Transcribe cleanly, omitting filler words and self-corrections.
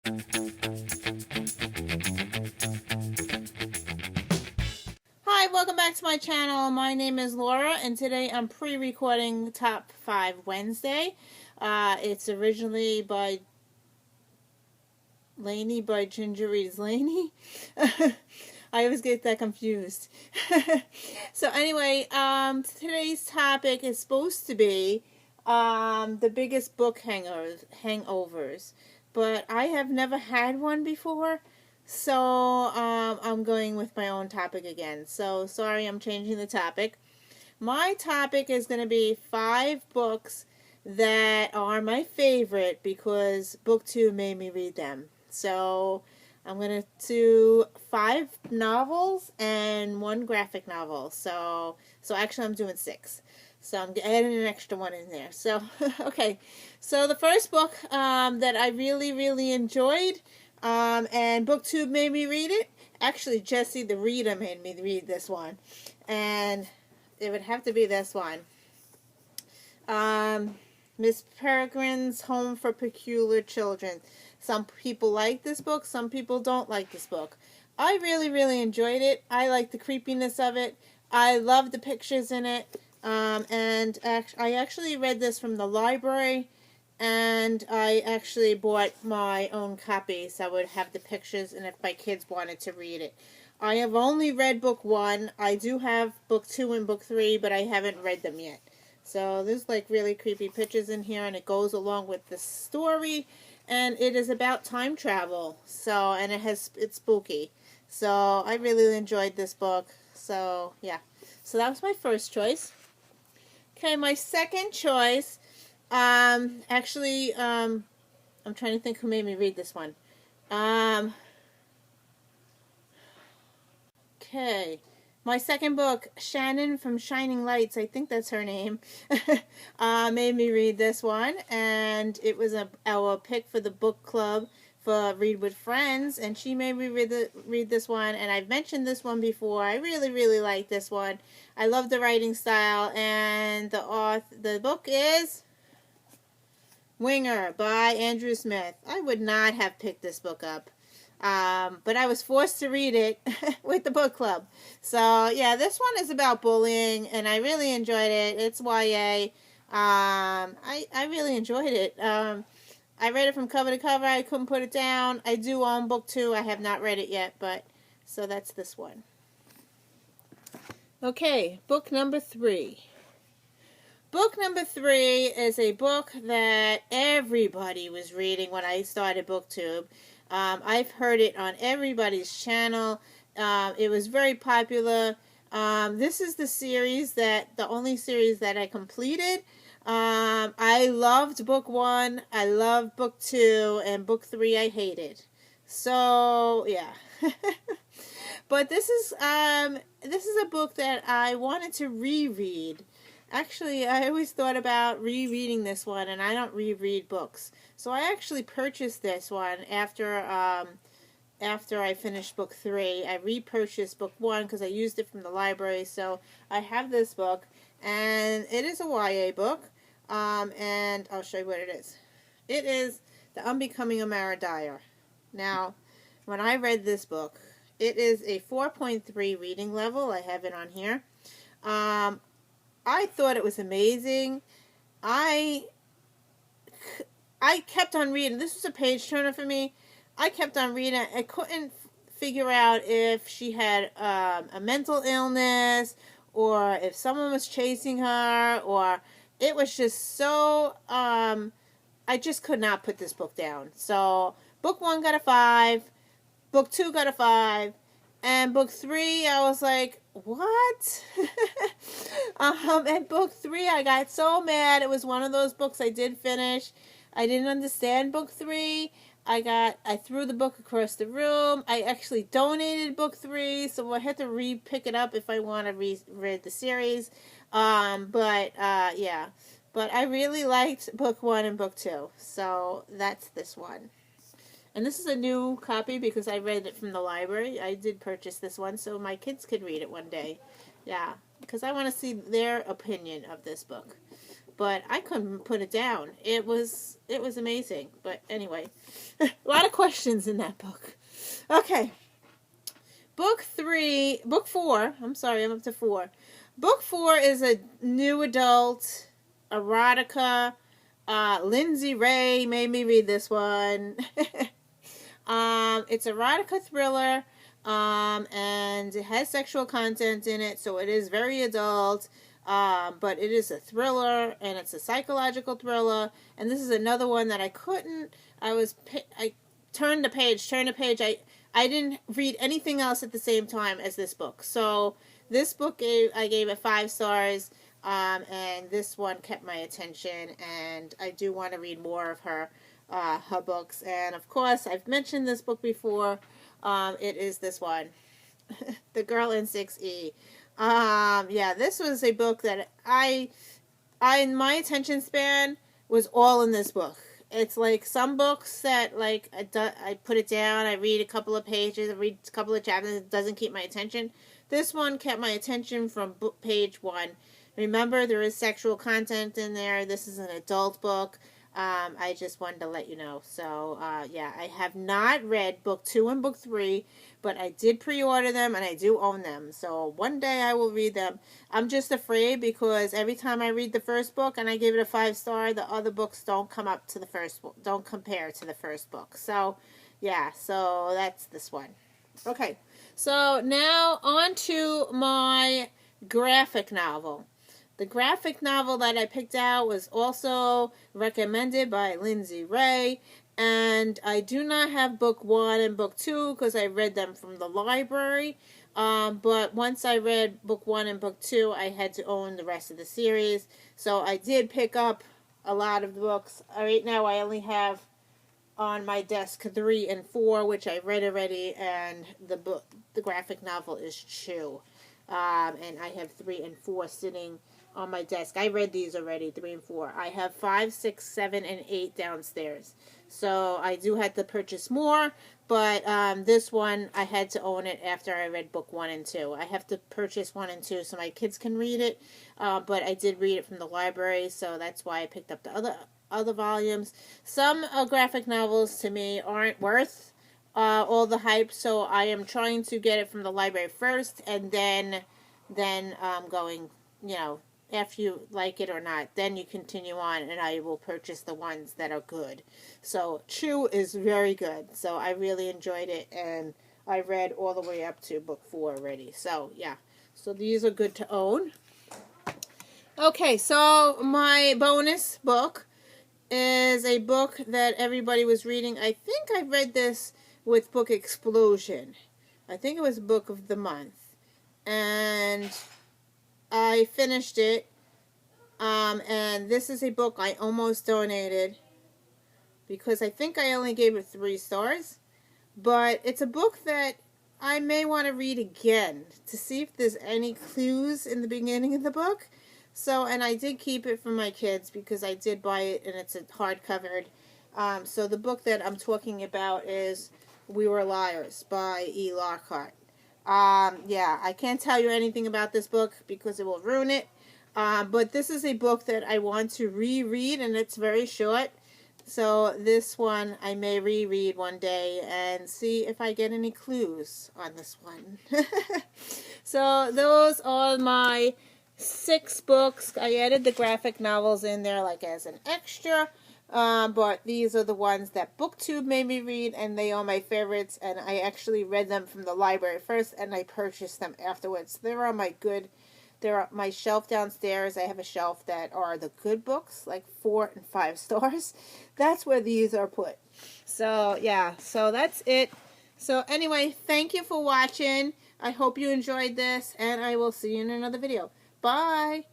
Hi, welcome back to my channel. My name is Laura, and today I'm pre-recording Top 5 Wednesday. It's originally by Laney by Ginger Reads Laney. I always get that confused. So anyway, today's topic is supposed to be the biggest book hangovers. But I have never had one before. So, I'm going with my own topic again. So, sorry, I'm changing the topic. My topic is going to be 5 books that are my favorite because Booktube made me read them. So, I'm going to do 5 novels and 1 graphic novel. So actually, I'm doing 6. So, I'm adding an extra one in there. So, okay. So, the first book that I really, really enjoyed, and Booktube made me read it. Actually, Jesse the Reader made me read this one. And it would have to be this one. Miss Peregrine's Home for Peculiar Children. Some people like this book. Some people don't like this book. I really, really enjoyed it. I like the creepiness of it. I love the pictures in it. And I actually read this from the library. And I actually bought my own copy so I would have the pictures and if my kids wanted to read it. I have only read book 1. I do have book 2 and book 3, but I haven't read them yet. So there's like really creepy pictures in here and it goes along with the story. And it is about time travel. So, and it's spooky. So I really enjoyed this book. So, yeah. So that was my first choice. Okay, my second choice. I'm trying to think who made me read this one. Okay. My second book, Shannon from Shining Lights, I think that's her name, made me read this one. And it was our pick for the book club for Read with Friends. And she made me read this one. And I've mentioned this one before. I really, really like this one. I love the writing style. And the book is Winger by Andrew Smith. I would not have picked this book up, but I was forced to read it with the book club. So, yeah, this one is about bullying, and I really enjoyed it. It's YA. I really enjoyed it. I read it from cover to cover. I couldn't put it down. I do own book 2. I have not read it yet, but so that's this one. Okay, book number 3. Book number 3 is a book that everybody was reading when I started Booktube. I've heard it on everybody's channel. It was very popular. This is the only series that I completed. I loved book 1. I loved book 2, and book 3 I hated. So yeah. But this is a book that I wanted to reread. Actually, I always thought about rereading this one, and I don't reread books. So I actually purchased this one after I finished book 3. I repurchased book 1 because I used it from the library. So I have this book, and it is a YA book, and I'll show you what it is. It is The Unbecoming of Mara Dyer. Now, when I read this book, it is a 4.3 reading level. I have it on here. I thought it was amazing. I kept on reading. This was a page turner for me. I kept on reading. I couldn't figure out if she had a mental illness or if someone was chasing her, or it was just so I just could not put this book down. So book 1 got a 5, book 2 got a 5, and book 3 I was like, what? And book 3 I got so mad. It was one of those books I did finish. I didn't understand book 3. I threw the book across the room. I actually donated book 3, so I had to re-pick it up if I want to read the series. Yeah. But I really liked book 1 and book 2, so that's this one. And this is a new copy because I read it from the library. I did purchase this one so my kids could read it one day. Yeah, because I want to see their opinion of this book. but I couldn't put it down. It was amazing. But anyway, a lot of questions in that book. Okay. Book 4, I'm sorry, I'm up to 4. Book 4 is a new adult erotica. Lindsay Ray made me read this one. It's erotica thriller, and it has sexual content in it, so it is very adult. But it is a thriller, and it's a psychological thriller. And this is another one that I couldn't. I turned the page. I didn't read anything else at the same time as this book. So this book I gave it 5 stars. And this one kept my attention, and I do want to read more of her books. And of course, I've mentioned this book before. It is this one, The Girl in 6E. Yeah, this was a book that my attention span was all in this book. It's like some books that like I put it down, I read a couple of pages, I read a couple of chapters, it doesn't keep my attention. This one kept my attention from page 1. Remember, there is sexual content in there. This is an adult book. I just wanted to let you know. So, yeah, I have not read book 2 and book 3, but I did pre-order them, and I do own them. So one day I will read them. I'm just afraid because every time I read the first book and I give it a 5-star, the other books don't come up to the first book, don't compare to the first book. So, yeah, so that's this one. Okay, so now on to my graphic novel. The graphic novel that I picked out was also recommended by Lindsay Ray, and I do not have book 1 and book 2 because I read them from the library, but once I read book 1 and book 2, I had to own the rest of the series, so I did pick up a lot of the books. Right now I only have on my desk 3 and 4, which I read already, and the graphic novel is 2, and I have 3 and 4 sitting on my desk. I read these already, 3 and 4. I have 5, 6, 7, and 8 downstairs. So I do have to purchase more, but this one I had to own it after I read book 1 and 2. I have to purchase 1 and 2 so my kids can read it, but I did read it from the library, so that's why I picked up the other volumes. Some graphic novels to me aren't worth all the hype, so I am trying to get it from the library first, and then going, you know, after you like it or not, then you continue on, and I will purchase the ones that are good. So, Chew is very good. So, I really enjoyed it, and I read all the way up to book 4 already. So, yeah. So, these are good to own. Okay, so my bonus book is a book that everybody was reading. I think I read this with Book Explosion. I think it was Book of the Month. And I finished it, and this is a book I almost donated because I think I only gave it 3 stars, but it's a book that I may want to read again to see if there's any clues in the beginning of the book. So, and I did keep it for my kids because I did buy it, and it's a hardcover. So the book that I'm talking about is We Were Liars by E. Lockhart. Yeah, I can't tell you anything about this book because it will ruin it. But this is a book that I want to reread, and it's very short. So this one I may reread one day and see if I get any clues on this one. So those are my 6 books. I added the graphic novels in there like as an extra. But these are the ones that Booktube made me read, and they are my favorites, and I actually read them from the library first, and I purchased them afterwards. They're on my shelf downstairs. I have a shelf that are the good books, like 4 and 5 stars. That's where these are put. So, yeah, so that's it. So, anyway, thank you for watching. I hope you enjoyed this, and I will see you in another video. Bye!